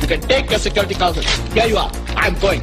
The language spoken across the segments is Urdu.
You can take your security council. Here you are. I'm going.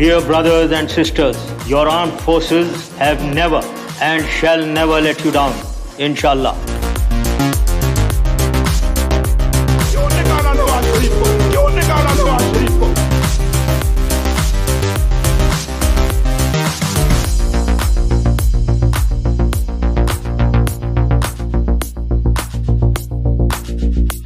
Dear brothers and sisters, your armed forces have never and shall never let you down, inshallah.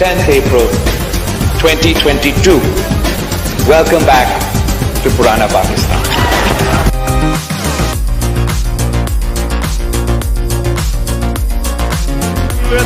10th April 2022. Welcome back to Purana Pakistan.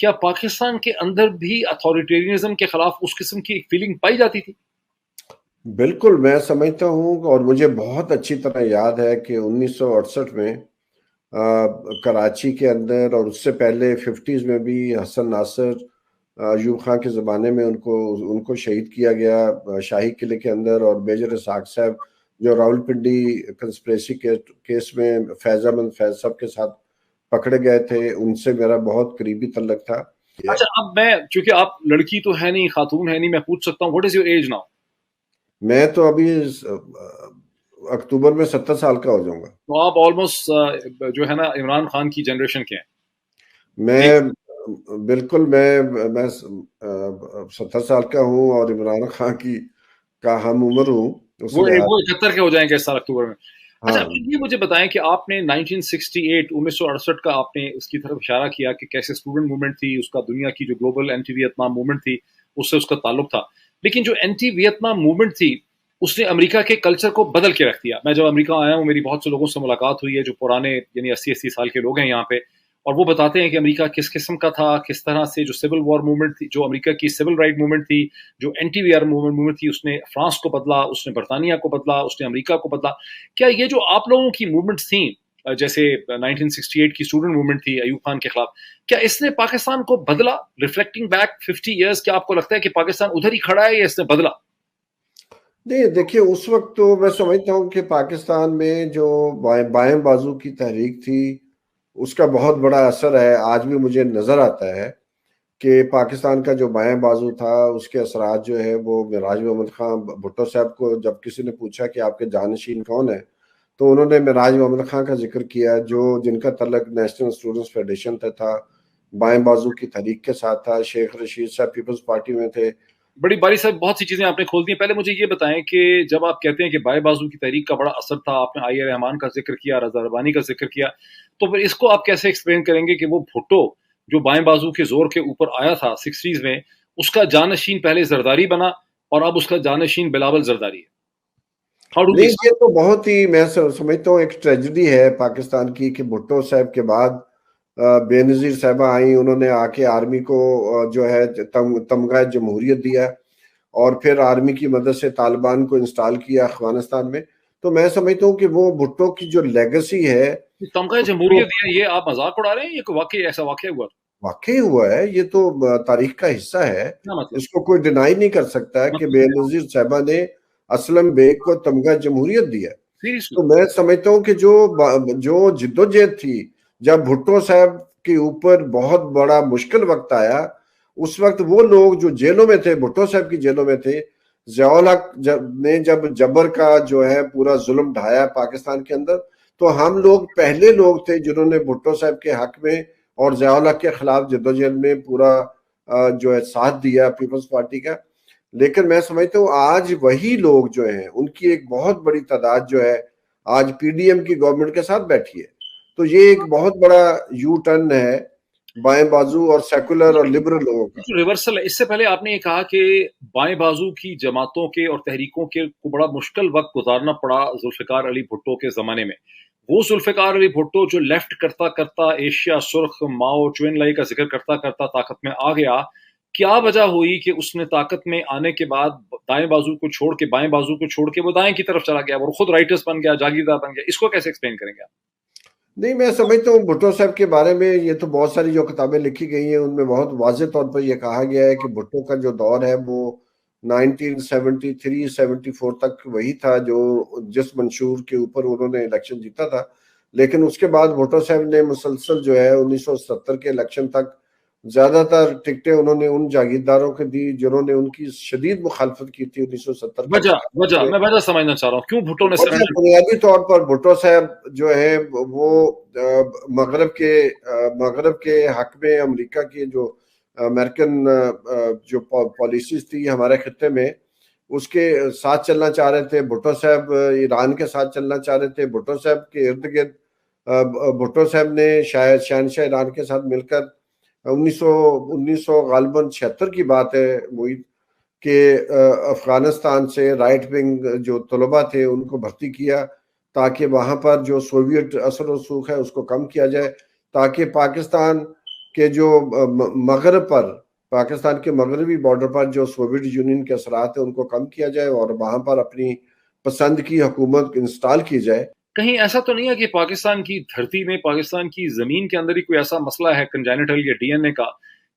کیا پاکستان کے اندر بھی اتھارٹیرینزم کے خلاف اس قسم کی ایک فیلنگ پائی جاتی تھی؟ بالکل، میں سمجھتا ہوں اور مجھے بہت اچھی طرح یاد ہے کہ 1968 میں کراچی کے اندر اور اس سے پہلے 50s میں بھی حسن ناصر، ایوب خان کے زمانے میں ان کو شہید کیا گیا شاہی قلعے کے اندر، اور میجر اسحاق صاحب جو راولپنڈی کنسپریسی کیس میں فیض احمد فیض صاحب کے ساتھ پکڑے گئے تھے، ان سے میرا بہت قریبی تعلق تھا. اچھا، اب میں چونکہ آپ لڑکی تو ہے نہیں، خاتون ہے نہیں، میں پوچھ سکتا ہوں what is your age now? میں تو ابھی اکتوبر میں 70 سال کا ہو جاؤں گا. تو آپ آلموسٹ جو ہے نا عمران خان کی جنریشن کے ہیں. میں بالکل میں 70 سال کا ہوں اور عمران خان کا ہم عمر ہوں. وہ 71 کے ہو جائیں گے اس سال اکتوبر میں. اچھا، ہاں. یہ مجھے بتائیں کہ آپ نے 1968 کا آپ نے اس کی طرف اشارہ کیا کہ کیسے اسٹوڈنٹ موومنٹ تھی، اس کا دنیا کی جو گلوبل اینٹی ویتنام موومنٹ تھی اس سے اس کا تعلق تھا، لیکن جو اینٹی ویتنام موومنٹ تھی اس نے امریکہ کے کلچر کو بدل کے رکھ دیا. میں جب امریکہ آیا ہوں میری بہت سے لوگوں سے ملاقات ہوئی ہے جو پرانے یعنی 80 سال کے لوگ ہیں یہاں پہ، اور وہ بتاتے ہیں کہ امریکہ کس قسم کا تھا، کس طرح سے جو سول وار موومنٹ تھی، جو امریکہ کی سول رائٹ موومنٹ تھی، جو اینٹی ویئر موومنٹ تھی، اس نے فرانس کو بدلا، اس نے برطانیہ کو بدلا، اس نے امریکہ کو بدلا. کیا یہ جو آپ لوگوں کی موومنٹس تھیں جیسے 1968 کی اسٹوڈنٹ موومنٹ تھی ایوب خان کے خلاف، کیا اس نے پاکستان کو بدلا؟ ریفلیکٹنگ بیک 50 ایئرس، کیا آپ کو لگتا ہے کہ پاکستان ادھر ہی کھڑا ہے یا اس نے بدلا؟ نہیں، دیکھیے اس وقت تو میں سمجھتا ہوں کہ پاکستان میں جو بائیں بازو کی تحریک تھی اس کا بہت بڑا اثر ہے. آج بھی مجھے نظر آتا ہے کہ پاکستان کا جو بائیں بازو تھا اس کے اثرات جو ہے وہ معراج محمد خان بھٹو صاحب کو جب کسی نے پوچھا کہ آپ کے جانشین کون ہے تو انہوں نے معراج محمد خان کا ذکر کیا، جن کا تعلق نیشنل اسٹوڈنٹس فیڈریشن تھا، بائیں بازو کی تحریک کے ساتھ تھا. شیخ رشید صاحب پیپلز پارٹی میں تھے. بڑی باری صاحب بہت سی چیزیں آپ نے کھول دی ہیں. پہلے مجھے یہ بتائیں کہ جب آپ کہتے ہیں کہ بائیں بازو کی تحریک کا بڑا اثر تھا، آپ نے آئی رحمان کا ذکر کیا، رضا ربانی کا ذکر کیا، تو پھر اس کو آپ کیسے ایکسپلین کریں گے کہ وہ بھٹو جو بائیں بازو کے زور کے اوپر آیا تھا 60s میں، اس کا جانشین پہلے زرداری بنا اور اب اس کا جانشین بلاول زرداری ہے؟ نہیں، یہ تو بہت ہی میں سمجھتا ہوں ایک ٹریجڈی ہے پاکستان کی کہ بھٹو صاحب کے بعد بے نظیر صاحبہ آئیں، انہوں نے آ کے آرمی کو جو ہے تمغہ جمہوریت دیا اور پھر آرمی کی مدد سے طالبان کو انسٹال کیا افغانستان میں. تو میں سمجھتا ہوں کہ وہ بھٹو کی جو لیگسی ہے، تمغہ جمہوریت دیا، یہ آپ مذاق اڑا رہے ہیں؟ یہ واقعی ایسا واقعہ ہوا؟ واقعی ہوا ہے، یہ تو تاریخ کا حصہ ہے، اس کو کوئی ڈینائی نہیں کر سکتا ہے کہ بے نظیر صاحبہ نے اسلم بیگ کو تمغہ جمہوریت دیا. تو میں سمجھتا ہوں کہ جو جدوجہد تھی، جب بھٹو صاحب کے اوپر بہت بڑا مشکل وقت آیا، اس وقت وہ لوگ جو جیلوں میں تھے، بھٹو صاحب کی جیلوں میں تھے، ضیاء الحق نے جب جبر کا جو ہے پورا ظلم ڈھایا پاکستان کے اندر، تو ہم لوگ پہلے لوگ تھے جنہوں نے بھٹو صاحب کے حق میں اور ضیاء الحق کے خلاف جدوجہد میں پورا جو ہے ساتھ دیا پیپلز پارٹی کا. لیکن میں سمجھتا ہوں آج وہی لوگ جو ہیں ان کی ایک بہت بڑی تعداد جو ہے آج پی ڈی ایم کی گورنمنٹ کے ساتھ بیٹھی ہے. تو یہ ایک بہت بڑا یو ٹرن ہے بائیں بازو اور سیکولر اور لبرل لوگوں کا. ریورسل ہے. اس سے پہلے آپ نے یہ کہا کہ بائیں بازو کی جماعتوں کے اور تحریکوں کے کو بڑا مشکل وقت گزارنا پڑا ذوالفقار علی بھٹو کے زمانے میں. وہ ذوالفقار علی بھٹو جو لیفٹ کرتا کرتا ایشیا سرخ ماؤ چوین لائی کا ذکر کرتا کرتا طاقت میں آ گیا، کیا وجہ ہوئی کہ اس نے طاقت میں آنے کے بعد دائیں بازو کو چھوڑ کے بائیں بازو کو چھوڑ کے وہ دائیں کی طرف چلا گیا، وہ خود رائٹرز بن گیا، جاگیردار بن گیا؟ اس کو کیسے ایکسپلین کریں گے آپ؟ نہیں، میں سمجھتا ہوں بھٹو صاحب کے بارے میں یہ تو بہت ساری جو کتابیں لکھی گئی ہیں ان میں بہت واضح طور پر یہ کہا گیا ہے کہ بھٹو کا جو دور ہے وہ 1973-74 تک وہی تھا جس منشور کے اوپر انہوں نے الیکشن جیتا تھا. لیکن اس کے بعد بھٹو صاحب نے مسلسل جو ہے 1970 کے الیکشن تک زیادہ تر ٹکٹیں انہوں نے ان جاگیرداروں کو دی جنہوں نے ان کی شدید مخالفت کی تھی 1970. وجہ میں وجہ سمجھنا چاہ رہا ہوں کیوں بھٹو نے بنیادی طور پر بھٹو صاحب جو ہے وہ مغرب کے حق میں امریکہ کی جو امریکن جو پالیسیز تھی ہمارے خطے میں اس کے ساتھ چلنا چاہ رہے تھے. بھٹو صاحب ایران کے ساتھ چلنا چاہ رہے تھے. بھٹو صاحب کے ارد گرد بھٹو صاحب نے شاید شہنشاہ ایران کے ساتھ مل کر 1900 غالباً 76 کی بات ہے محیط کہ افغانستان سے رائٹ ونگ جو طلباء تھے ان کو بھرتی کیا تاکہ وہاں پر جو سوویت اثر و رسوخ ہے اس کو کم کیا جائے، تاکہ پاکستان کہ جو مغرب پر پاکستان کے مغربی بارڈر پر جو سوویت یونین کے اثرات ہیں ان کو کم کیا جائے اور وہاں پر اپنی پسند کی حکومت انسٹال کی جائے. کہیں ایسا تو نہیں ہے کہ پاکستان کی دھرتی میں پاکستان کی زمین کے اندر ہی کوئی ایسا مسئلہ ہے کنجینٹل یا ڈی این اے کا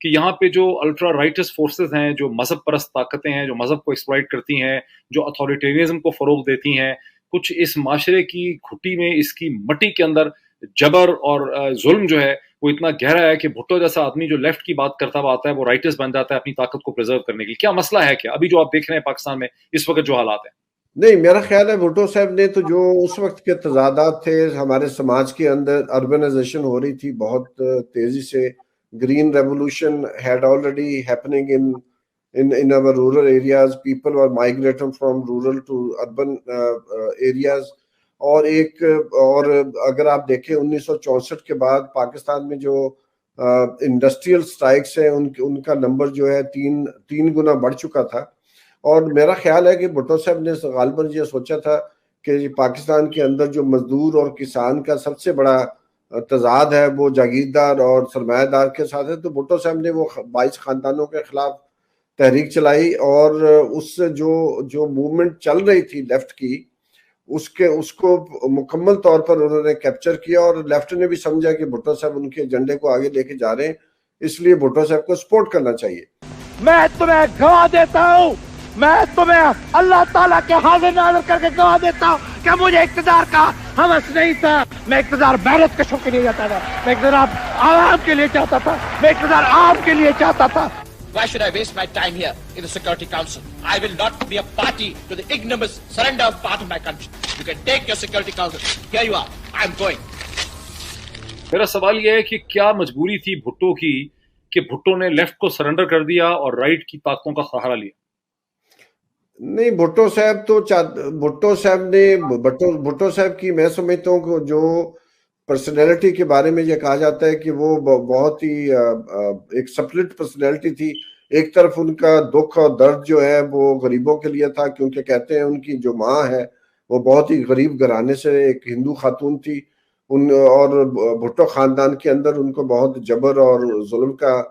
کہ یہاں پہ جو الٹرا رائٹس فورسز ہیں, جو مذہب پرست طاقتیں ہیں, جو مذہب کو ایکسپلائٹ کرتی ہیں, جو اتھارٹیرینزم کو فروغ دیتی ہیں, کچھ اس معاشرے کی گھٹی میں, اس کی مٹی کے اندر جبر اور ظلم جو ہے وہ اتنا گہرا ہے کہ بھٹو جیسا آدمی جو لیفٹ کی بات کرتا ہوا آتا ہے وہ رائٹس بن جاتا ہے اپنی طاقت کو پریزرو کرنے کے لیے. کیا مسئلہ ہے کیا ابھی جو آپ دیکھ رہے ہیں پاکستان میں اس وقت جو حالات ہیں؟ نہیں, میرا خیال ہے بھٹو صاحب نے تو جو اس وقت کے تضادات تھے ہمارے سماج کے اندر, اربنائزیشن ہو رہی تھی بہت تیزی سے, green revolution had already happening in our rural areas, people were migrating from rural to urban areas. اور اگر آپ دیکھیں 1964 کے بعد پاکستان میں جو انڈسٹریل سٹرائکس ہیں ان کا نمبر جو ہے تین گنا بڑھ چکا تھا. اور میرا خیال ہے کہ بھٹو صاحب نے غالباً یہ سوچا تھا کہ پاکستان کے اندر جو مزدور اور کسان کا سب سے بڑا تضاد ہے وہ جاگیردار اور سرمایہ دار کے ساتھ ہے, تو بھٹو صاحب نے وہ 22 خاندانوں کے خلاف تحریک چلائی اور اس سے جو موومنٹ چل رہی تھی لیفٹ کی اس کو مکمل طور پر انہوں نے کیپچر کیا, اور لیفٹ نے بھی سمجھا کہ بھٹو صاحب ان کے ایجنڈے کو آگے لے کے جا رہے ہیں, اس لیے بھٹو صاحب کو سپورٹ کرنا چاہیے. میں تمہیں گواہ دیتا ہوں, میں تمہیں اللہ تعالیٰ کے حاضر ناظر کر کے گواہ دیتا ہوں کہ مجھے اقتدار کا ہوس نہیں تھا. میں اقتدار محنت کشوں کے لیے جاتا تھا, میں اقتدار عوام کے لیے چاہتا تھا, میں اقتدار آپ کے لیے چاہتا تھا. Why should I waste my time here in the Security Council? I will not be a party to the ignominious surrender of part of my country. You can take your Security Council. Here you are. I am going. میرا سوال یہ ہے کہ کیا مجبوری تھی بھٹو کی کہ بھٹو نے لیفٹ کو سرنڈر کر دیا اور رائٹ کی طاقتوں کا سہارا لیا؟ نہیں, بھٹو صاحب کی میں سمجھتا ہوں کہ جو پرسنالٹی کے بارے میں یہ کہا جاتا ہے کہ وہ بہت ہی ایک سپلٹ پرسنالٹی تھی. ایک طرف ان کا دکھ اور درد جو ہے وہ غریبوں کے لیے تھا, کیونکہ کہتے ہیں ان کی جو ماں ہے وہ بہت ہی غریب گھرانے سے ایک ہندو خاتون تھی, اور بھٹو خاندان کے اندر ان کو بہت جبر اور ظلم کا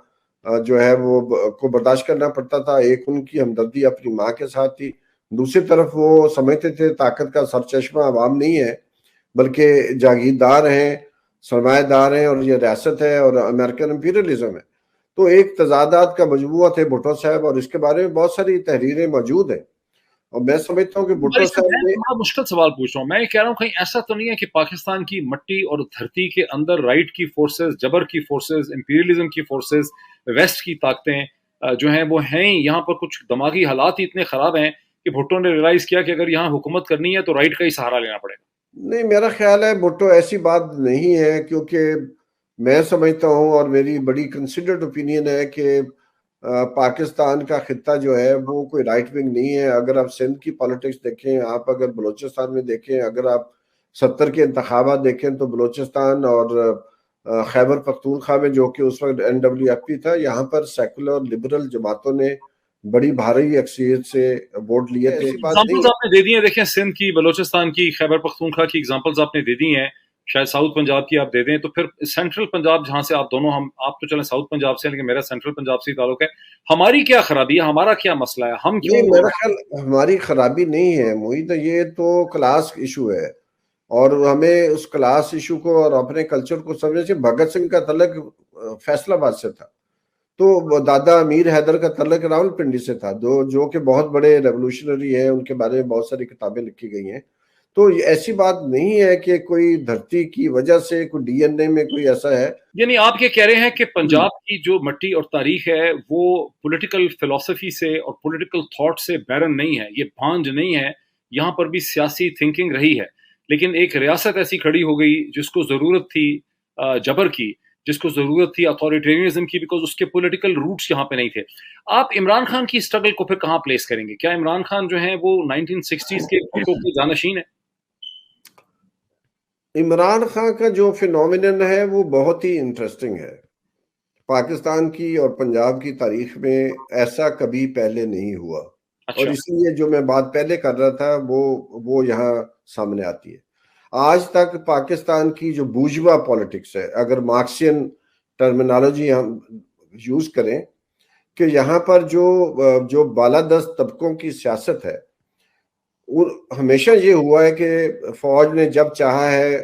جو ہے وہ کو برداشت کرنا پڑتا تھا. ایک ان کی ہمدردی اپنی ماں کے ساتھ تھی, دوسری طرف وہ سمجھتے تھے طاقت کا سرچشمہ عوام نہیں ہے بلکہ جاگیردار ہیں, سرمایہ دار ہیں, اور یہ ریاست ہے اور امریکن امپیریلزم ہے. تو ایک تضادات کا مجموعہ تھے بھٹو صاحب, اور اس کے بارے میں بہت ساری تحریریں موجود ہیں, اور میں سمجھتا ہوں کہ بھٹو صاحب نے بڑا مشکل سوال پوچھ رہا ہوں. میں یہ کہہ رہا ہوں کہیں ایسا تو نہیں ہے کہ پاکستان کی مٹی اور دھرتی کے اندر رائٹ کی فورسز, جبر کی فورسز, امپیریلزم کی فورسز, ویسٹ کی طاقتیں جو ہیں وہ ہیں, یہاں پر کچھ دماغی حالات ہی اتنے خراب ہیں کہ بھٹو نے ریلائز کیا کہ اگر یہاں حکومت کرنی ہے تو رائٹ کا ہی سہارا لینا پڑے گا. نہیں, میرا خیال ہے بھٹو ایسی بات نہیں ہے, کیونکہ میں سمجھتا ہوں اور میری بڑی کنسیڈرڈ اوپینین ہے کہ پاکستان کا خطہ جو ہے وہ کوئی رائٹ ونگ نہیں ہے. اگر آپ سندھ کی پالیٹکس دیکھیں, آپ اگر بلوچستان میں دیکھیں, اگر آپ 70 کے انتخابات دیکھیں تو بلوچستان اور خیبر پختونخوا میں جو کہ اس وقت NWFP تھا, یہاں پر سیکولر لبرل جماعتوں نے بڑی بھاری اکثریت سے ووٹ لیے تھے. ایگزامپلز آپ نے دے دی ہیں, دیکھیں سندھ کی, بلوچستان کی, خیبر پختونخوا کی ایگزامپلز آپ نے دے دی ہیں, شاید ساؤتھ پنجاب کی آپ دے دیں, تو پھر سینٹرل پنجاب جہاں سے آپ دونوں, آپ تو چلیں ساؤتھ پنجاب سے, لیکن میرا سینٹرل پنجاب سے تعلق ہے. ہماری کیا خرابی ہے, ہمارا کیا مسئلہ ہے, ہم کیوں؟ میرا خیال ہماری خرابی نہیں ہے محیط, یہ تو کلاس ایشو ہے, اور ہمیں اس کلاس ایشو کو اور اپنے کلچر کو سمجھنے سے بھگت سنگھ کا تعلق فیصل آباد سے تھا, تو دادا امیر حیدر کا تعلق راولپنڈی سے تھا, جو کہ بہت بڑے ریولوشنری ہیں, ان کے بارے میں بہت ساری کتابیں لکھی گئی ہیں. تو ایسی بات نہیں ہے کہ کوئی دھرتی کی وجہ سے کوئی ڈی این اے میں کوئی ایسا ہے. یعنی آپ یہ کہہ رہے ہیں کہ پنجاب کی جو مٹی اور تاریخ ہے وہ پولیٹیکل فلسفی سے اور پولیٹیکل تھاٹ سے بیرن نہیں ہے, یہ بھانج نہیں ہے, یہاں پر بھی سیاسی تھنکنگ رہی ہے, لیکن ایک ریاست ایسی کھڑی ہو گئی جس کو ضرورت تھی جبر کی, جس کو ضرورت تھی اتھارٹیرینزم کی, بیکاز اس کے پولیٹیکل روٹس یہاں پہ نہیں تھے. آپ عمران خان کی اسٹرگل کو پھر کہاں پلیس کریں گے؟ کیا عمران خان جو ہیں وہ 1960s کے جانشین ہیں؟ عمران خان کا جو فینومینن ہے وہ بہت ہی انٹرسٹنگ ہے. پاکستان کی اور پنجاب کی تاریخ میں ایسا کبھی پہلے نہیں ہوا, اور اس لیے جو میں بات پہلے کر رہا تھا وہ یہاں سامنے آتی ہے. آج تک پاکستان کی جو بورژوا پالیٹکس ہے, اگر مارکسین ٹرمینالوجی ہم یوز کریں کہ یہاں پر جو بالادست طبقوں کی سیاست ہے، ہمیشہ یہ ہوا ہے کہ فوج نے جب چاہا ہے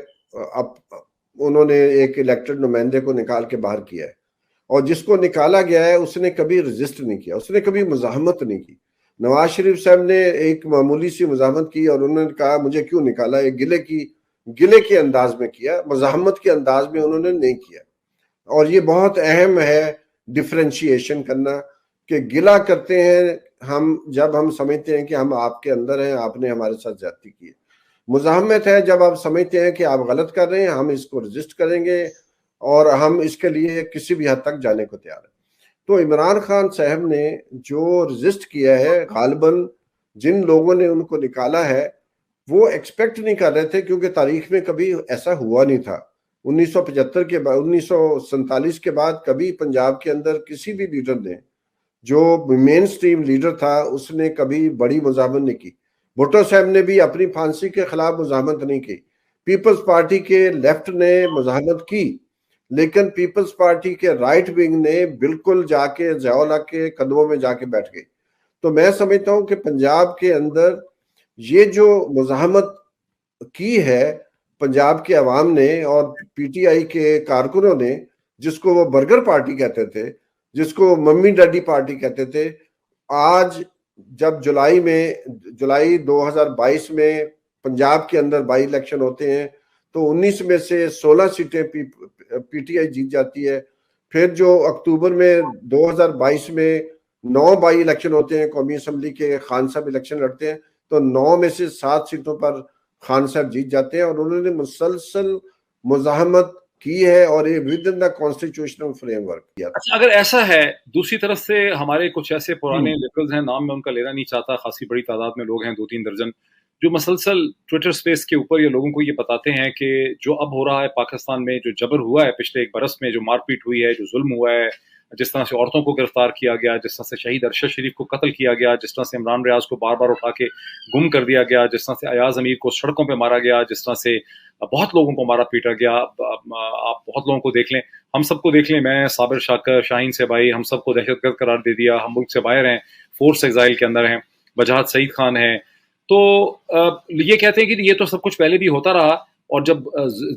اب انہوں نے ایک الیکٹڈ نمائندے کو نکال کے باہر کیا ہے، اور جس کو نکالا گیا ہے اس نے کبھی رجسٹ نہیں کیا، اس نے کبھی مزاحمت نہیں کی. نواز شریف صاحب نے ایک معمولی سی مزاحمت کی اور انہوں نے کہا مجھے کیوں نکالا، یہ گلے کے انداز میں کیا، مزاحمت کے انداز میں انہوں نے نہیں کیا. اور یہ بہت اہم ہے ڈفرینشیشن کرنا کہ گلہ کرتے ہیں ہم جب ہم سمجھتے ہیں کہ ہم آپ کے اندر ہیں، آپ نے ہمارے ساتھ زیادتی کی ہے. مزاحمت ہے جب آپ سمجھتے ہیں کہ آپ غلط کر رہے ہیں، ہم اس کو رجسٹ کریں گے اور ہم اس کے لیے کسی بھی حد تک جانے کو تیار ہیں. تو عمران خان صاحب نے جو رجسٹ کیا ہے، غالباً جن لوگوں نے ان کو نکالا ہے وہ ایکسپیکٹ نہیں کر رہے تھے، کیونکہ تاریخ میں کبھی ایسا ہوا نہیں تھا. 1975 کے بعد 1947 کے بعد کبھی پنجاب کے اندر کسی بھی لیڈر نے جو مین سٹریم لیڈر تھا اس نے کبھی بڑی مزاحمت نہیں کی. بھٹو صاحب نے بھی اپنی پھانسی کے خلاف مزاحمت نہیں کی. پیپلز پارٹی کے لیفٹ نے مزاحمت کی، لیکن پیپلز پارٹی کے رائٹ ونگ نے بالکل جا کے ضیاء الحق کے قدموں میں جا کے بیٹھ گئی. تو میں سمجھتا ہوں کہ پنجاب کے اندر یہ جو مزاحمت کی ہے پنجاب کے عوام نے اور پی ٹی آئی کے کارکنوں نے، جس کو وہ برگر پارٹی کہتے تھے، جس کو ممی ڈیڈی پارٹی کہتے تھے، آج جب جولائی 2022 میں پنجاب کے اندر بائی الیکشن ہوتے ہیں تو 19 میں سے 16 سیٹیں پی ٹی آئی جیت جاتی ہے. پھر جو اکتوبر میں 2022 میں 9 بائی الیکشن ہوتے ہیں قومی اسمبلی کے، خان صاحب الیکشن لڑتے ہیں تو 9 میں سے 7 سیٹوں پر خان صاحب جیت جاتے ہیں. اور انہوں نے مسلسل مزاحمت کی ہے اور یہ with in the constitutional frame work کیا. اچھا، اگر ایسا ہے، دوسری طرف سے ہمارے کچھ ایسے پرانے لبرلز ہیں، نام میں ان کا لینا نہیں چاہتا، خاصی بڑی تعداد میں لوگ ہیں، 2-3 درجن، جو مسلسل ٹویٹر سپیس کے اوپر یہ لوگوں کو یہ بتاتے ہیں کہ جو اب ہو رہا ہے پاکستان میں، جو جبر ہوا ہے پچھلے 1 برس میں، جو مار پیٹ ہوئی ہے، جو ظلم ہوا ہے، جس طرح سے عورتوں کو گرفتار کیا گیا، جس طرح سے شہید ارشد شریف کو قتل کیا گیا، جس طرح سے عمران ریاض کو بار بار اٹھا کے گم کر دیا گیا، جس طرح سے ایاز امیر کو سڑکوں پہ مارا گیا، جس طرح سے بہت لوگوں کو مارا پیٹا گیا. آپ بہت لوگوں کو دیکھ لیں، ہم سب کو دیکھ لیں، میں صابر شاکر، شاہین سے بھائی، ہم سب کو دہشت گرد قرار دے دیا، ہم ملک سے باہر ہیں، فورس ایگزائل کے اندر ہیں، وجاہت سعید خان ہیں. تو یہ کہتے ہیں کہ یہ تو سب کچھ پہلے بھی ہوتا رہا، اور جب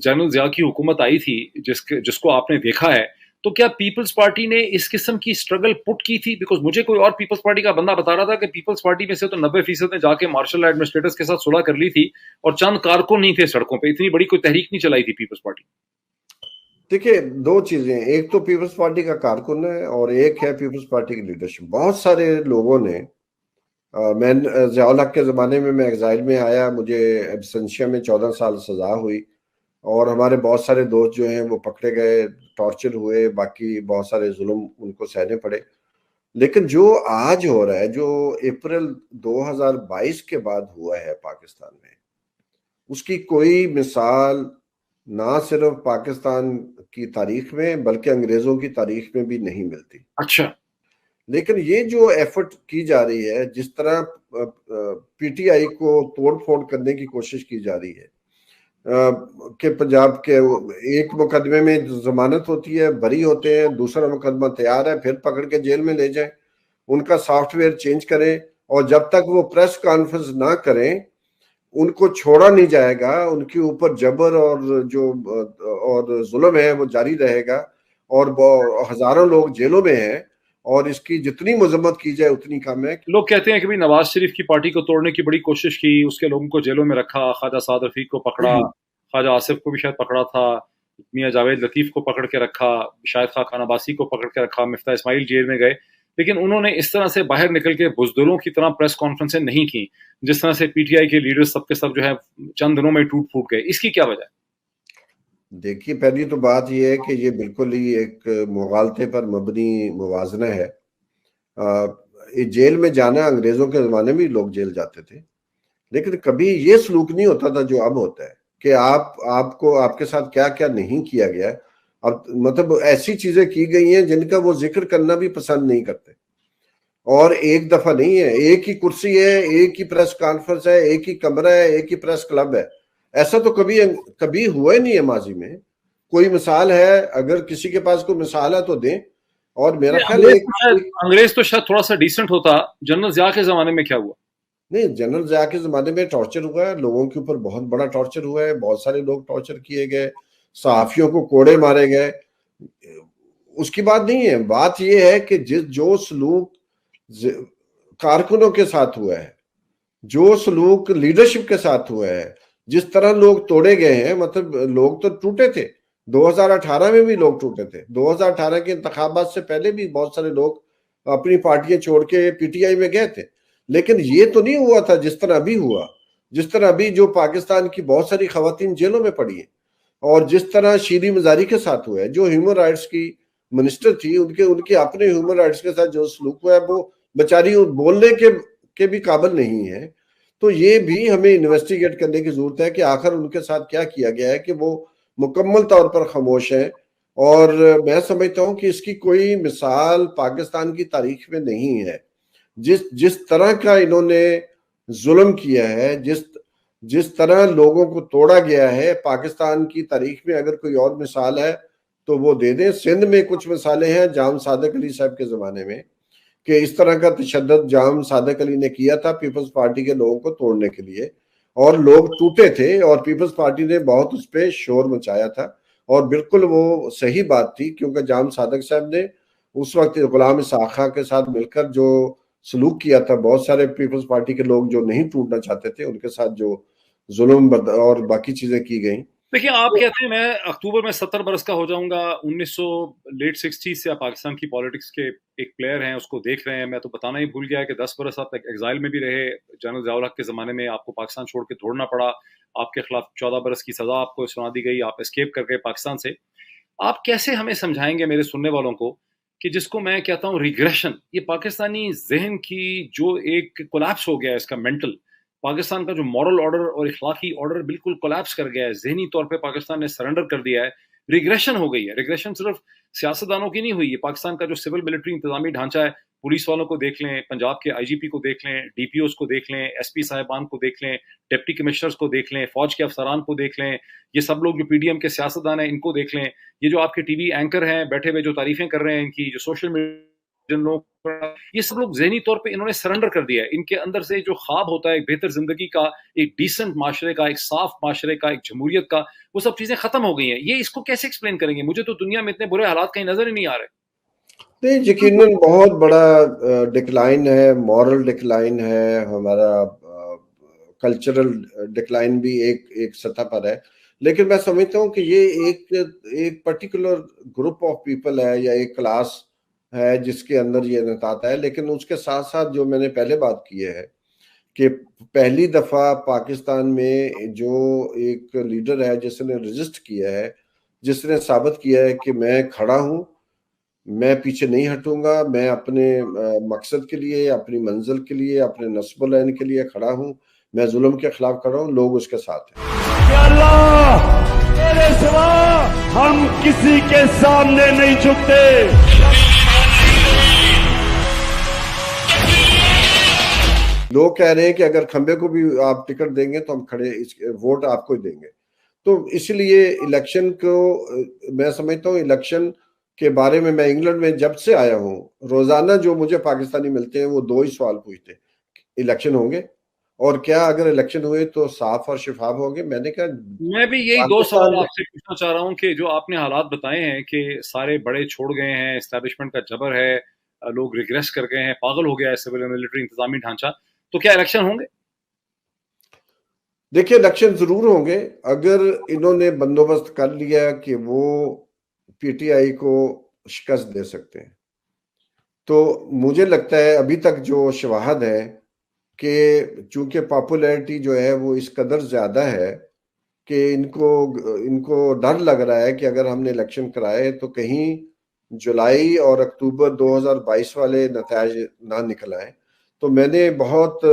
جنرل ضیاء کی حکومت آئی تھی جس کو آپ نے دیکھا ہے، تو کیا پیپلز پارٹی نے اس قسم کی اسٹرگل پٹ کی تھی؟ بیکاز مجھے کوئی اور پیپلز پارٹی کا بندہ بتا رہا تھا کہ پیپلز پارٹی میں سے تو 90% نے جا کے مارشل ایڈمنسٹریٹرز کے ساتھ صلح کر لی تھی اور چند کارکن نہیں تھے سڑکوں پہ، اتنی بڑی کوئی تحریک نہیں چلائی تھی پیپلز پارٹی. دیکھیے 2 چیزیں، ایک تو پیپلز پارٹی کا کارکن ہے اور ایک ہے پیپلز پارٹی کی لیڈرشپ. بہت سارے لوگوں نے، میں ضیاء الحق کے زمانے میں ایگزائل میں آیا، مجھے ایبسنشیا میں 14 سال سزا ہوئی، اور ہمارے بہت سارے دوست جو ہیں وہ پکڑے گئے، ٹارچر ہوئے، باقی بہت سارے ظلم ان کو سہنے پڑے. لیکن جو آج ہو رہا ہے، جو اپریل 2022 کے بعد ہوا ہے پاکستان میں، اس کی کوئی مثال نہ صرف پاکستان کی تاریخ میں بلکہ انگریزوں کی تاریخ میں بھی نہیں ملتی. اچھا، لیکن یہ جو ایفرٹ کی جا رہی ہے، جس طرح پی ٹی آئی کو توڑ پھوڑ کرنے کی کوشش کی جا رہی ہے کہ پنجاب کے ایک مقدمے میں ضمانت ہوتی ہے، بری ہوتے ہیں، دوسرا مقدمہ تیار ہے، پھر پکڑ کے جیل میں لے جائیں، ان کا سافٹ ویئر چینج کریں، اور جب تک وہ پریس کانفرنس نہ کریں ان کو چھوڑا نہیں جائے گا، ان کے اوپر جبر اور ظلم ہے وہ جاری رہے گا، اور ہزاروں لوگ جیلوں میں ہیں، اور اس کی جتنی مذمت کی جائے اتنی کم ہے. لوگ کہتے ہیں کہ نواز شریف کی پارٹی کو توڑنے کی بڑی کوشش کی، اس کے لوگوں کو جیلوں میں رکھا، خواجہ سعد رفیق کو پکڑا، خواجہ آصف کو بھی شاید پکڑا تھا، میاں جاوید لطیف کو پکڑ کے رکھا، شاہد خان عباسی کو پکڑ کے رکھا، مفتاح اسماعیل جیل میں گئے، لیکن انہوں نے اس طرح سے باہر نکل کے بزدلوں کی طرح پریس کانفرنسیں نہیں کی جس طرح سے پی ٹی آئی کے لیڈر سب کے سب جو ہے چند دنوں میں ٹوٹ پھوٹ گئے. اس کی کیا وجہ ہے؟ دیکھیے پہلی تو بات یہ ہے کہ یہ بالکل ہی ایک مغالطے پر مبنی موازنہ ہے. جیل میں جانا، انگریزوں کے زمانے میں لوگ جیل جاتے تھے، لیکن کبھی یہ سلوک نہیں ہوتا تھا جو اب ہوتا ہے کہ آپ کے ساتھ کیا کیا نہیں کیا گیا. اب مطلب ایسی چیزیں کی گئی ہیں جن کا وہ ذکر کرنا بھی پسند نہیں کرتے، اور ایک دفعہ نہیں ہے، ایک ہی کرسی ہے، ایک ہی پریس کانفرنس ہے، ایک ہی کمرہ ہے، ایک ہی پریس کلب ہے. ایسا تو کبھی ہوا ہی نہیں ہے ماضی میں. کوئی مثال ہے؟ اگر کسی کے پاس کوئی مثال ہے تو دیں. اور میرا خیال ہے انگریز تو شاید تھوڑا سا ڈیسنٹ ہوتا. جنرل ضیاء کے زمانے میں کیا ہوا؟ نہیں, جنرل ضیاء کے زمانے میں ٹارچر ہوا ہے, لوگوں کے اوپر بہت بڑا ٹارچر ہوا ہے, بہت سارے لوگ ٹارچر کیے گئے, صحافیوں کو کوڑے مارے گئے. اس کی بات نہیں ہے, بات یہ ہے کہ جو سلوک کارکنوں کے ساتھ ہوا ہے, جو سلوک لیڈرشپ کے ساتھ ہوا ہے, جس طرح لوگ توڑے گئے ہیں, مطلب لوگ تو ٹوٹے تھے. 2018 میں بھی لوگ ٹوٹے تھے. 2018 کے انتخابات سے پہلے بھی بہت سارے لوگ اپنی پارٹیاں چھوڑ کے پی ٹی آئی میں گئے تھے. لیکن یہ تو نہیں ہوا تھا جس طرح ابھی ہوا, جس طرح ابھی جو پاکستان کی بہت ساری خواتین جیلوں میں پڑی ہیں, اور جس طرح شیریں مزاری کے ساتھ ہوا ہے, جو ہیومن رائٹس کی منسٹر تھی, ان کے اپنے ہیومن رائٹس کے ساتھ جو سلوک ہوا ہے وہ بیچاری بولنے کے بھی قابل نہیں ہے. تو یہ بھی ہمیں انویسٹیگیٹ کرنے کی ضرورت ہے کہ آخر ان کے ساتھ کیا کیا گیا ہے کہ وہ مکمل طور پر خاموش ہیں. اور میں سمجھتا ہوں کہ اس کی کوئی مثال پاکستان کی تاریخ میں نہیں ہے. جس طرح کا انہوں نے ظلم کیا ہے, جس طرح لوگوں کو توڑا گیا ہے, پاکستان کی تاریخ میں اگر کوئی اور مثال ہے تو وہ دے دیں. سندھ میں کچھ مثالیں ہیں جام صادق علی صاحب کے زمانے میں, کہ اس طرح کا تشدد جام صادق علی نے کیا تھا پیپلز پارٹی کے لوگوں کو توڑنے کے لیے, اور لوگ ٹوٹے تھے, اور پیپلز پارٹی نے بہت اس پہ شور مچایا تھا. اور بالکل وہ صحیح بات تھی, کیونکہ جام صادق صاحب نے اس وقت غلام اسحاق خان کے ساتھ مل کر جو سلوک کیا تھا, بہت سارے پیپلز پارٹی کے لوگ جو نہیں ٹوٹنا چاہتے تھے ان کے ساتھ جو ظلم اور باقی چیزیں کی گئیں. دیکھیں, آپ کہتے ہیں میں اکتوبر میں 70 برس کا ہو جاؤں گا. 1960 سے آپ پاکستان کی پالیٹکس کے ایک پلیئر ہیں, اس کو دیکھ رہے ہیں. میں تو بتانا ہی بھول گیا کہ 10 برس آپ ایگزائل میں بھی رہے. جنرل ضیاء الحق کے زمانے میں آپ کو پاکستان چھوڑ کے دوڑنا پڑا, آپ کے خلاف 14 برس کی سزا آپ کو سنا دی گئی, آپ اسکیپ کر گئے پاکستان سے. آپ کیسے ہمیں سمجھائیں گے میرے سننے والوں کو کہ جس کو میں کہتا ہوں ریگریشن, یہ پاکستانی ذہن کی جو ایک کولیپس ہو گیا ہے, اس کا مینٹل, پاکستان کا جو مورل آرڈر اور اخلاقی آرڈر بالکل کولیپس کر گیا ہے, ذہنی طور پہ پاکستان نے سرنڈر کر دیا ہے, ریگریشن ہو گئی ہے. ریگریشن صرف سیاستدانوں کی نہیں ہوئی ہے, پاکستان کا جو سول ملٹری انتظامی ڈھانچہ ہے, پولیس والوں کو دیکھ لیں, پنجاب کے آئی جی پی کو دیکھ لیں, ڈی پی اوز کو دیکھ لیں, ایس پی صاحبان کو دیکھ لیں, ڈپٹی کمشنرز کو دیکھ لیں, فوج کے افسران کو دیکھ لیں, یہ سب لوگ جو پی ڈی ایم کے سیاستدان ہیں ان کو دیکھ لیں, یہ جو آپ کے ٹی وی اینکر ہیں بیٹھے ہوئے جو تعریفیں کر رہے ہیں ان کی, جو سوشل میڈیا لوگ, یہ سب لوگ ذہنی طور پہ انہوں نے سرنڈر کر دیا ہے. ان کے اندر سے جو خواب ہوتا ہے ایک بہتر زندگی کا, ایک ڈیسنٹ معاشرے کا, ایک صاف معاشرے کا, ایک جمہوریت کا, وہ سب چیزیں ختم ہو گئی ہیں. یہ اس کو کیسے ایکسپلین کریں گے؟ مجھے تو دنیا میں اتنے برے حالات کہیں نظر ہی نہیں آ رہے. نہیں, یقیناً بہت بڑا ڈکلائن ہے, مورل ڈکلائن ہے, ہمارا کلچرل ڈکلائن بھی ایک سطح پر ہے. لیکن میں سمجھتا ہوں کہ یہ ایک پرٹیکولر گروپ آف پیپل ہے یا ایک کلاس ہے جس کے اندر یہ نتاتا ہے. لیکن اس کے ساتھ ساتھ جو میں نے پہلے بات کی ہے کہ پہلی دفعہ پاکستان میں جو ایک لیڈر ہے جس نے رجسٹ کیا ہے, جس نے ثابت کیا ہے کہ میں کھڑا ہوں, میں پیچھے نہیں ہٹوں گا, میں اپنے مقصد کے لیے, اپنی منزل کے لیے, اپنے نسب العین کے لیے کھڑا ہوں, میں ظلم کے خلاف کھڑا ہوں, لوگ اس کے ساتھ ہیں. یا اللہ تیرے سوا ہم کسی کے سامنے نہیں جھکتے. لوگ کہہ رہے ہیں کہ اگر کھمبے کو بھی آپ ٹکٹ دیں گے تو ہم کھڑے ووٹ آپ کو ہی دیں گے. تو اس لیے الیکشن کو میں سمجھتا ہوں, الیکشن کے بارے میں انگلینڈ میں جب سے آیا ہوں, روزانہ جو مجھے پاکستانی ملتے ہیں وہ 2 ہی سوال پوچھتے, الیکشن ہوں گے اور کیا اگر الیکشن ہوئے تو صاف اور شفاف ہوں گے. میں نے کہا میں بھی یہی 2 سوال آپ سے پوچھنا چاہ رہا ہوں کہ جو آپ نے حالات بتائے ہیں کہ سارے بڑے چھوڑ گئے ہیں, اسٹیبلشمنٹ کا جبر ہے, لوگ ریگریس کر گئے ہیں, پاگل ہو گیا ہے سول ملٹری انتظامی ڈھانچہ, تو کیا الیکشن ہوں گے؟ دیکھیے, الیکشن ضرور ہوں گے اگر انہوں نے بندوبست کر لیا کہ وہ پی ٹی آئی کو شکست دے سکتے ہیں. تو مجھے لگتا ہے ابھی تک جو شواہد ہے کہ چونکہ پاپولیرٹی جو ہے وہ اس قدر زیادہ ہے کہ ان کو ڈر لگ رہا ہے کہ اگر ہم نے الیکشن کرائے تو کہیں جولائی اور اکتوبر 2022 والے نتائج نہ نکل آئیں. تو میں نے بہت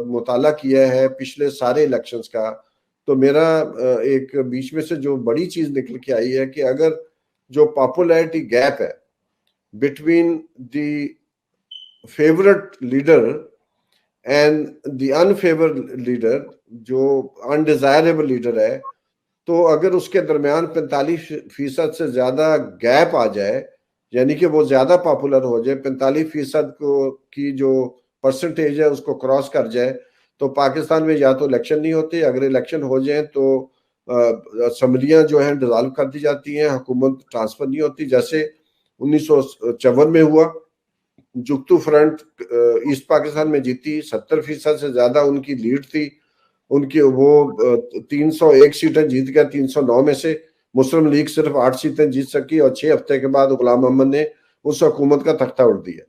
مطالعہ کیا ہے پچھلے سارے الیکشنز کا, تو میرا ایک بیچ میں سے جو بڑی چیز نکل کے آئی ہے کہ اگر جو پاپولیرٹی گیپ ہے between the favourite leader and the unfavoured leader, جو انڈیزائربل لیڈر ہے, تو اگر اس کے درمیان 45% سے زیادہ گیپ آ جائے، یعنی کہ وہ زیادہ پاپولر ہو جائے، 45% کی جو پرسنٹیج ہے اس کو کراس کر جائے، تو پاکستان میں یا تو الیکشن نہیں ہوتے، اگر الیکشن ہو جائیں تو اسمبلیاں جو ہیں ڈیزالو کر دی جاتی ہیں، حکومت ٹرانسفر نہیں ہوتی، جیسے 1954 میں ہوا۔ جگتو فرنٹ ایسٹ پاکستان میں جیتی، 70% سے زیادہ ان کی لیڈ تھی، ان کی وہ 301 سیٹیں جیت گیا 309 میں سے۔ مسلم لیگ صرف 8 سیٹیں جیت سکی، اور 6 ہفتے کے بعد غلام محمد نے اس حکومت کا تختہ اڑ دیا۔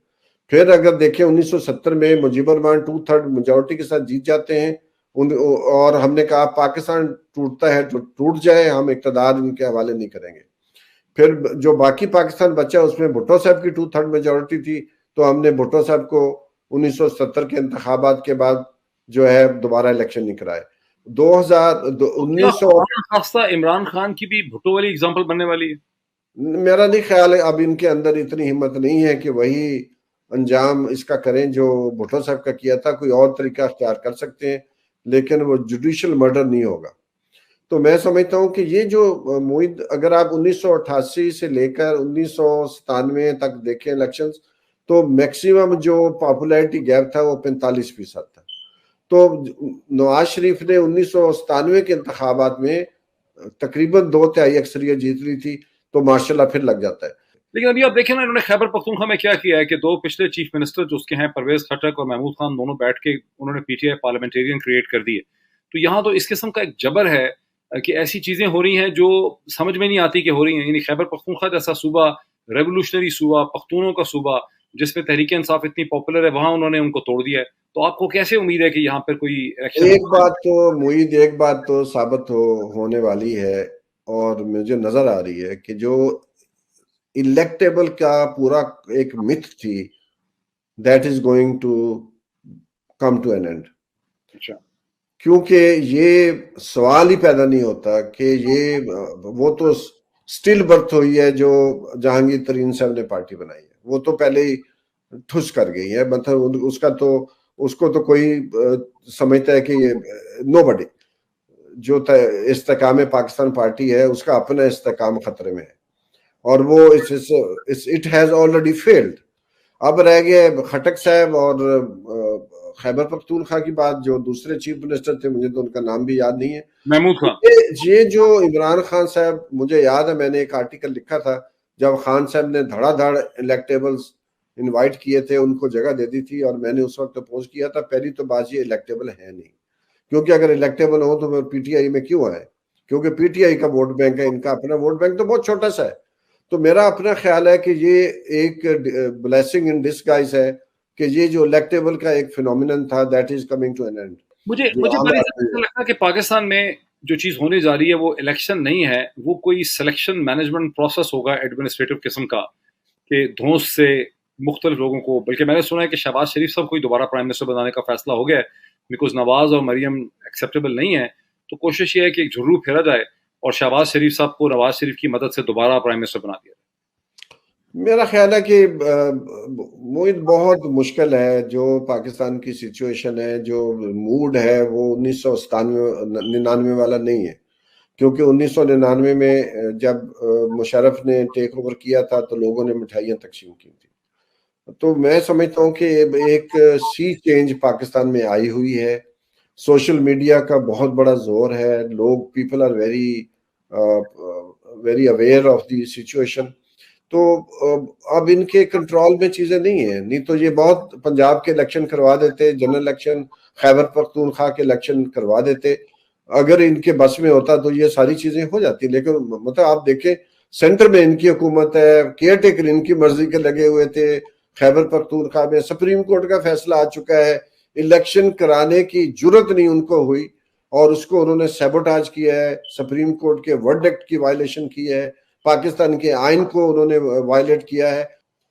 پھر اگر دیکھیں 1970 میں مجیب الرحمان 2/3 میجورٹی کے ساتھ جیت جاتے ہیں، اور ہم نے کہا پاکستان ٹوٹتا ہے تو ٹوٹ جائے، ہم اقتدار ان کے حوالے نہیں کریں گے۔ پھر جو باقی پاکستان بچا اس میں بھٹو صاحب کی 2/3 میجورٹی تھی، تو ہم نے بھٹو صاحب کو 1970 کے انتخابات کے بعد جو ہے دوبارہ الیکشن نہیں کرائے۔ 1900 عمران خان کی بھی بھٹو والی اگزامپل بننے والی ہے؟ میرا نہیں خیال ہے اب ان کے اندر اتنی ہمت نہیں ہے کہ وہی انجام اس کا کریں جو بھٹو صاحب کا کیا تھا، کوئی اور طریقہ اختیار کر سکتے ہیں، لیکن وہ جوڈیشل مرڈر نہیں ہوگا۔ تو میں سمجھتا ہوں کہ یہ جو معید، اگر آپ 1988 سے لے کر 1997 تک دیکھیں الیکشنز، تو میکسیمم جو پاپولیرٹی گیپ تھا وہ 45% تھا۔ تو نواز شریف نے 1997 کے انتخابات میں تقریباً 2/3 اکثریت جیت لی تھی، تو ماشاءاللہ پھر لگ جاتا ہے۔ لیکن ابھی آپ دیکھیں نا، انہوں نے خیبر پختونخوا میں کیا کیا ہے کہ 2 پچھلے چیف منسٹر جو اس کے ہیں، پرویز خٹک اور محمود خان، دونوں بیٹھ کے انہوں نے P T I parliamentarian create کر دی ہے۔ تو یہاں تو اس قسم کا ایک جبر ہے کہ ایسی چیزیں ہو رہی ہیں جو سمجھ میں نہیں آتی کہ ہو رہی ہیں۔ یعنی خیبر پختونخوا جیسا صوبہ، ریولوشنری صوبہ، پختونوں کا صوبہ، جس میں تحریک انصاف اتنی پاپولر ہے، وہاں انہوں نے ان کو توڑ دیا ہے۔ تو آپ کو کیسے امید ہے کہ یہاں پر کوئی ایکشن؟ ایک بات تو ثابت ہونے والی ہے، اور مجھے نظر آ رہی ہے کہ جو الیکٹیبل کا پورا ایک متھ تھی، that is going to come to an end. کیونکہ یہ سوال ہی پیدا نہیں ہوتا کہ یہ وہ تو سٹل برتھ ہوئی ہے جو جہانگیر ترین صاحب نے پارٹی بنائی ہے، وہ تو پہلے ہی ٹھس کر گئی ہے۔ مطلب اس کو تو کوئی سمجھتا ہے کہ یہ نو بڈی، جو استحکام پاکستان پارٹی ہے اس کا اپنا استحکام خطرے میں ہے، اور وہ اٹ ہیز آلریڈی فیلڈ۔ اب رہ گئے خٹک صاحب اور خیبر پختونخوا کی بات، جو دوسرے چیف منسٹر تھے، مجھے تو ان کا نام بھی یاد نہیں ہے، محمود خان۔ یہ جو عمران خان صاحب، مجھے یاد ہے میں نے ایک آرٹیکل لکھا تھا جب خان صاحب نے دھڑا دھڑ الیکٹیبلز انوائٹ کیے تھے، ان کو جگہ دے دی تھی، اور میں نے اس وقت اپوز کیا تھا۔ پہلی تو بات یہ الیکٹیبل ہے نہیں، کیونکہ اگر الیکٹیبل ہو تو پی ٹی آئی میں کیوں آئے؟ کیونکہ پی ٹی آئی کا ووٹ بینک ہے، ان کا اپنا ووٹ بینک تو بہت چھوٹا سا ہے۔ تو میرا اپنا خیال ہے کہ یہ ایک بلیسنگ ان ڈسگائز ہے کہ یہ جو الیکٹیبل کا ایک فینومینن تھا، that is coming to an end. مجھے لگتا ہے کہ پاکستان میں جو چیز ہونے جا رہی ہے وہ الیکشن نہیں ہے، وہ کوئی سلیکشن مینجمنٹ پروسیس ہوگا ایڈمنسٹریٹو قسم کا، کہ دھونس سے مختلف لوگوں کو، بلکہ میں نے سنا ہے کہ شہباز شریف صاحب کو ہی دوبارہ پرائم منسٹر بنانے کا فیصلہ ہو گیا ہے، بیکاز نواز اور مریم ایکسیپٹیبل نہیں ہے۔ تو کوشش یہ ہے کہ ایک جھرو پھیرا جائے اور شہباز شریف صاحب کو نواز شریف کی مدد سے دوبارہ پرائم منسٹر بنا دیا جائے۔ میرا خیال ہے کہ موید بہت مشکل ہے، جو پاکستان کی سچویشن ہے، جو موڈ ہے، وہ 1999 والا نہیں ہے، کیونکہ 1999 میں جب مشرف نے ٹیک اوور کیا تھا تو لوگوں نے مٹھائیاں تقسیم کی تھی۔ تو میں سمجھتا ہوں کہ ایک سی چینج پاکستان میں آئی ہوئی ہے، سوشل میڈیا کا بہت بڑا زور ہے، لوگ people are very aware of the situation. تو اب ان کے کنٹرول میں چیزیں نہیں ہیں، نہیں تو یہ بہت پنجاب کے الیکشن کروا دیتے، جنرل الیکشن، خیبر پختونخوا کے الیکشن کروا دیتے، اگر ان کے بس میں ہوتا تو یہ ساری چیزیں ہو جاتی۔ لیکن مطلب آپ دیکھیں سینٹر میں ان کی حکومت ہے، کیئر ٹیکر ان کی مرضی کے لگے ہوئے تھے، خیبر پختونخوا میں سپریم کورٹ کا فیصلہ آ چکا ہے، الیکشن کرانے کی جرت نہیں ان کو ہوئی، اور اس کو انہوں نے سیبوٹاج کیا ہے، سپریم کورٹ کے ورڈکٹ کی وائلیشن کی ہے، پاکستان کے آئین کو انہوں نے وائلیٹ کیا ہے۔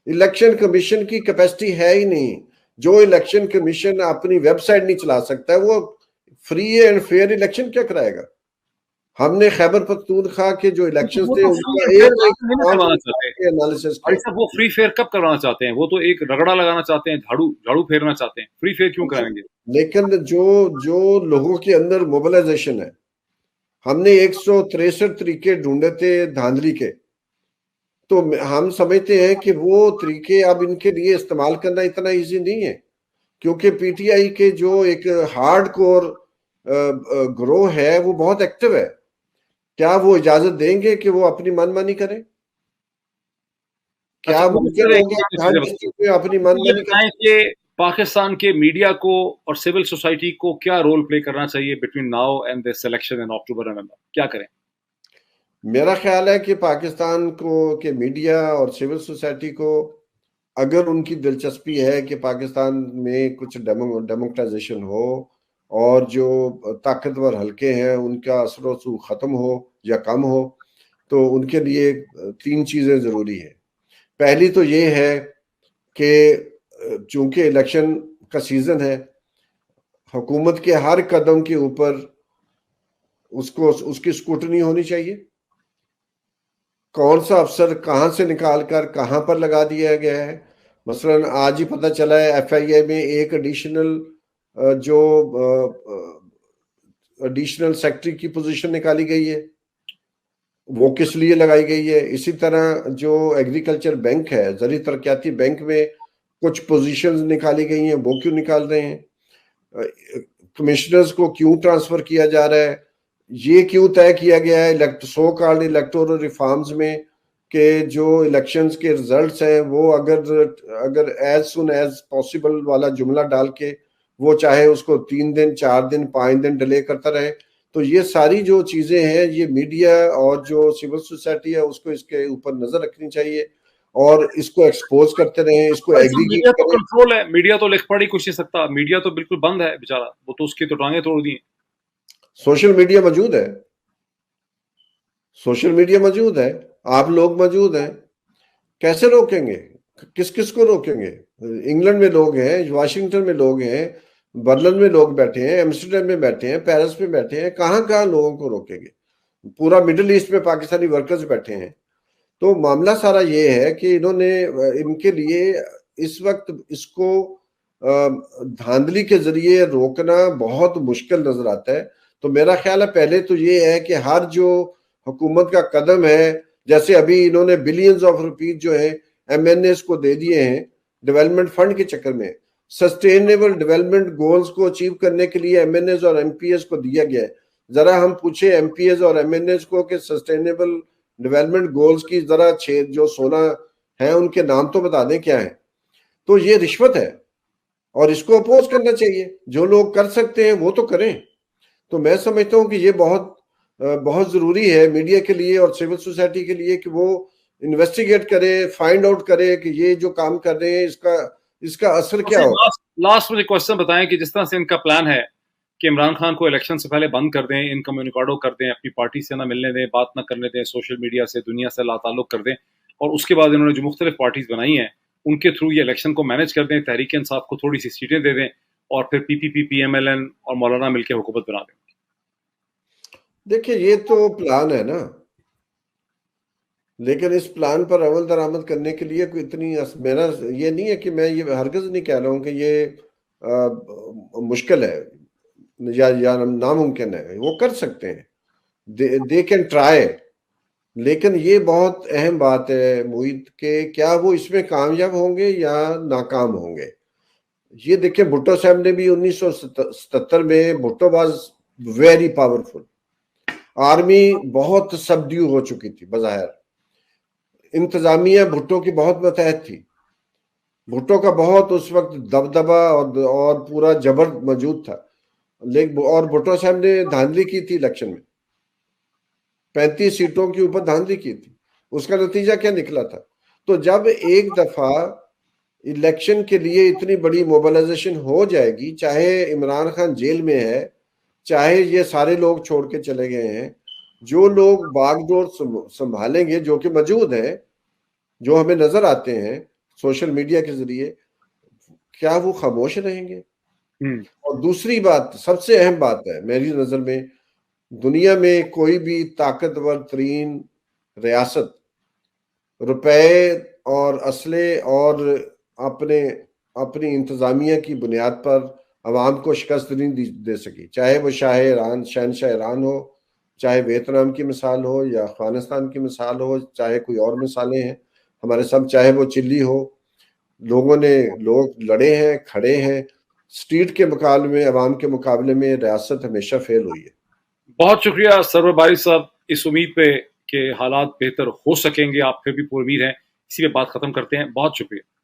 الیکشن کمیشن کی کیپیسٹی ہے ہی نہیں، جو الیکشن کمیشن اپنی ویب سائٹ نہیں چلا سکتا ہے، وہ فری اینڈ فیئر الیکشن کیا کرائے گا؟ ہم نے خیبر پختونخوا کے جو الیکشنز تھے ان کا انالیسس کیا۔ وہ فری فیئر کب کروانا چاہتے ہیں؟ وہ تو ایک رگڑا لگانا چاہتے ہیں، جھاڑو پھیرنا چاہتے ہیں، فری فیئر کیوں کرائیں گے؟ لیکن جو لوگوں کے اندر موبلائزیشن ہے، ہم نے 163 طریقے ڈھونڈے تھے دھاندلی کے، تو ہم سمجھتے ہیں کہ وہ طریقے اب ان کے لیے استعمال کرنا اتنا ایزی نہیں ہے، کیونکہ پی ٹی آئی کے جو ایک ہارڈ کور گروہ ہے وہ بہت ایکٹیو ہے. کیا وہ اجازت دیں گے کہ وہ اپنی من مانی کریں؟ کیا ممکن ہوگا کہ ہر ڈسٹرکٹ میں اپنی من مانی کریں؟ کہ پاکستان کے میڈیا کو اور سول سوسائٹی کو کیا رول پلے کرنا چاہیے between now and this election in October November? کیا کریں؟ میرا خیال ہے کہ پاکستان کو کہ میڈیا اور سول سوسائٹی کو اگر ان کی دلچسپی ہے کہ پاکستان میں کچھ ڈیموکرائزیشن ہو اور جو طاقتور حلقے ہیں ان کا اثر و رسوخ ختم ہو یا کم ہو، تو ان کے لیے 3 چیزیں ضروری ہیں. پہلی تو یہ ہے کہ چونکہ الیکشن کا سیزن ہے، حکومت کے ہر قدم کے اوپر اس کی اسکروٹنی ہونی چاہیے. کون سا افسر کہاں سے نکال کر کہاں پر لگا دیا گیا ہے. مثلا آج ہی پتہ چلا ہے ایف آئی اے میں ایک ایڈیشنل سیکٹری کی پوزیشن نکالی گئی ہے، وہ کس لیے لگائی گئی ہے. اسی طرح جو ایگریکلچر بینک ہے، زرعی ترقیاتی بینک میں کچھ پوزیشنز نکالی گئی ہیں، وہ کیوں نکال رہے ہیں. کمشنرز کو کیوں ٹرانسفر کیا جا رہا ہے، یہ کیوں طے کیا گیا ہے سو کالڈ الیکٹورل ریفارمز میں کہ جو الیکشنز کے ریزلٹس ہیں وہ اگر ایز سون ایز پاسبل والا جملہ ڈال کے وہ چاہے اس کو 3 دن 4 دن 5 دن ڈیلے کرتا رہے. تو یہ ساری جو چیزیں ہیں، یہ میڈیا اور جو سول سوسائٹی ہے اس کو اس کے اوپر نظر رکھنی چاہیے اور اس کو ایکسپوز کرتے رہیں، اس کو ایگریگیٹ میڈیا تو کریں. کنٹرول ہے، میڈیا تو لکھ پڑھی کچھ نہیں سکتا، میڈیا تو بالکل بند ہے بیچارہ، وہ تو اس کی تو ٹانگیں توڑ دی. سوشل میڈیا موجود ہے، سوشل میڈیا موجود ہے، آپ لوگ موجود ہیں، کیسے روکیں گے؟ کس کو روکیں گے؟ انگلینڈ میں لوگ ہیں، واشنگٹن میں لوگ ہیں، برلن میں لوگ بیٹھے ہیں، ایمسٹرڈیم میں بیٹھے ہیں، پیرس میں بیٹھے ہیں، کہاں لوگوں کو روکیں گے؟ پورا مڈل ایسٹ میں پاکستانی ورکرز بیٹھے ہیں. تو معاملہ سارا یہ ہے کہ انہوں نے ان کے لیے اس وقت اس کو دھاندلی کے ذریعے روکنا بہت مشکل نظر آتا ہے. تو میرا خیال ہے پہلے تو یہ ہے کہ ہر جو حکومت کا قدم ہے، جیسے ابھی انہوں نے بلینز آف روپیز جو ہیں ایم این ایس کو دے دیے ہیں ڈیولپمنٹ فنڈ کے چکر میں، سسٹینیبل ڈیولپمنٹ گولز کو اچیو کرنے کے لیے ایم این ایس اور ایم پی ایس کو دیا گیا ہے. ذرا ہم پوچھیں ایم پی ایس اور ایم این ایس کو کہ سسٹینیبل ڈیولپمنٹ گولز کی ذرا 16 ہیں ان کے نام تو بتا دیں کیا ہیں. تو یہ رشوت ہے اور اس کو اپوز کرنا چاہیے. جو لوگ کر سکتے ہیں وہ تو کریں. تو میں سمجھتا ہوں کہ یہ بہت ضروری ہے میڈیا کے لیے اور سول سوسائٹی کے لیے کہ وہ انویسٹیگیٹ کرے، فائنڈ آؤٹ کرے کہ یہ جو کام کر رہے ہیں اس کا اثر کیا ہوگا. لاسٹ مجھے کوشچن بتائیں کہ جس طرح سے ان کا پلان ہے کہ عمران خان کو الیکشن سے پہلے بند کر دیں، ان کمیونیکاڈو کر دیں، اپنی پارٹی سے نہ ملنے دیں، بات نہ کرنے دیں، سوشل میڈیا سے دنیا سے لا تعلق کر دیں، اور اس کے بعد انہوں نے جو مختلف پارٹیز بنائی ہیں ان کے تھرو یہ الیکشن کو مینج کر دیں، تحریک انصاف کو تھوڑی سی سیٹیں دے دیں اور پھر پی پی پی ایم ایل این اور مولانا مل کے حکومت بنا دیں. دیکھیں یہ تو پلان ہے نا، لیکن اس پلان پر عمل درآمد کرنے کے لیے کوئی اتنی میرا یہ نہیں ہے کہ میں یہ ہرگز نہیں کہہ رہا ہوں کہ یہ مشکل ہے یا ناممکن ہے. وہ کر سکتے ہیں، دے کین ٹرائی. لیکن یہ بہت اہم بات ہے محیط کہ کیا وہ اس میں کامیاب ہوں گے یا ناکام ہوں گے. یہ دیکھیں بھٹو صاحب نے بھی 1977 میں Bhutto was very powerful, army بہت سبڈیو ہو چکی تھی، بظاہر انتظامیہ بھٹو کی بہت متحد تھی، بھٹو کا بہت اس وقت دبدبا اور پورا جبر موجود تھا. اور بھٹو صاحب نے دھاندلی کی تھی الیکشن میں، 35 سیٹوں کے اوپر دھاندلی کی تھی. اس کا نتیجہ کیا نکلا تھا؟ تو جب ایک دفعہ الیکشن کے لیے اتنی بڑی موبلائزیشن ہو جائے گی، چاہے عمران خان جیل میں ہے، چاہے یہ سارے لوگ چھوڑ کے چلے گئے ہیں، جو لوگ باغ ڈور سنبھالیں گے، جو کہ موجود ہیں، جو ہمیں نظر آتے ہیں سوشل میڈیا کے ذریعے، کیا وہ خاموش رہیں گے؟ اور دوسری بات، سب سے اہم بات ہے میری نظر میں، دنیا میں کوئی بھی طاقتور ترین ریاست روپے اور اسلحے اور اپنی انتظامیہ کی بنیاد پر عوام کو شکست نہیں دے سکی، چاہے وہ شہنشاہ ایران ہو چاہے ویتنام کی مثال ہو یا افغانستان کی مثال ہو، چاہے کوئی اور مثالیں ہیں ہمارے سب، چاہے وہ چلی ہو، لوگ لڑے ہیں، کھڑے ہیں، اسٹریٹ کے مقابلے میں، عوام کے مقابلے میں ریاست ہمیشہ فیل ہوئی ہے۔ بہت شکریہ سرور باری صاحب، اس امید پہ کہ حالات بہتر ہو سکیں گے آپ پھر بھی پرامید ہیں، اسی پہ بات ختم کرتے ہیں، بہت شکریہ۔